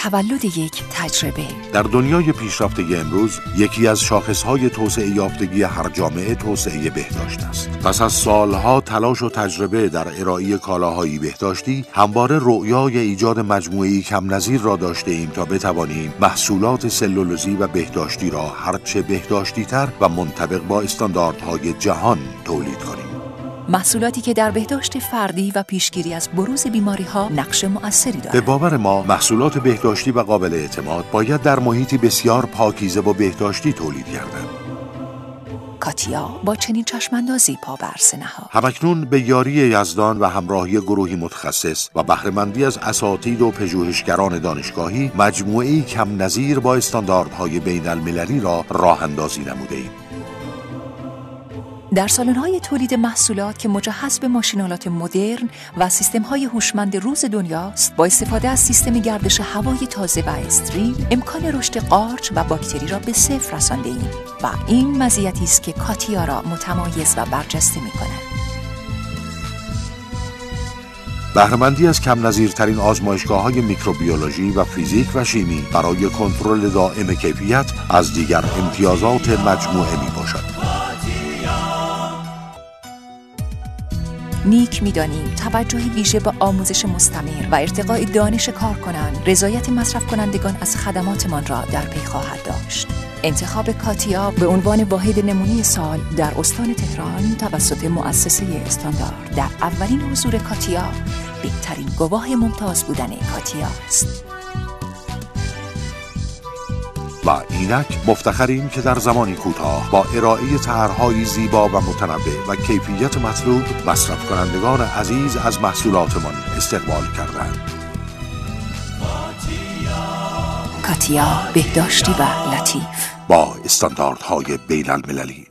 تولد یک تجربه. در دنیای پیشرفته امروز یکی از شاخصهای توسعه یافتگی هر جامعه توسعه بهداشت است. پس از سالها تلاش و تجربه در ارائه کالاهای بهداشتی، همواره رؤیای ایجاد مجموعه‌ای کم نظیر را داشته ایم تا بتوانیم محصولات سلولوزی و بهداشتی را هرچه بهداشتی‌تر و منطبق با استانداردهای جهان تولید کنیم. محصولاتی که در بهداشت فردی و پیشگیری از بروز بیماری‌ها نقش مؤثری دارند. به باور ما محصولات بهداشتی و قابل اعتماد باید در محیطی بسیار پاکیزه و بهداشتی تولید گردند. کاتیا با چنین چشماندازی پا بر سه نهاد. همکنون به یاری یزدان و همراهی گروهی متخصص و بهره‌مندی از اساتید و پژوهشگران دانشگاهی، مجموعه‌ای کم نظیر با استانداردهای بین‌المللی را راه اندازی نموده‌ایم. در سالن‌های تولید محصولات که مجهز به ماشین‌آلات مدرن و سیستم‌های هوشمند روز دنیاست، با استفاده از سیستم گردش هوای تازه و استریم، امکان رشد قارچ و باکتری را به صفر رسانده‌ایم و این مزیتی است که کاتیا را متمایز و برجسته می‌کند. بهره‌مندی از کم نظیرترین آزمایشگاه‌های میکروبیولوژی و فیزیک و شیمی برای کنترل دائم کیفیت از دیگر امتیازات مجموعه می‌باشد. نیک می‌دانیم توجه ویژه به آموزش مستمر و ارتقاء دانش کارکنان، رضایت مصرف کنندگان از خدماتمان را در پی خواهد داشت. انتخاب کاتیا به عنوان واحد نمونه سال در استان تهران توسط مؤسسه استاندارد در اولین حضور کاتیا بهترین گواه ممتاز بودن کاتیا است. و اینک مفتخریم که در زمانی کوتاه با ارائه طرح‌های زیبا و متنوع و کیفیت مطلوب، مصرف کنندگان عزیز از محصولاتمان استقبال کردند. کاتیا بهداشتی و لطیف با استانداردهای بین‌المللی.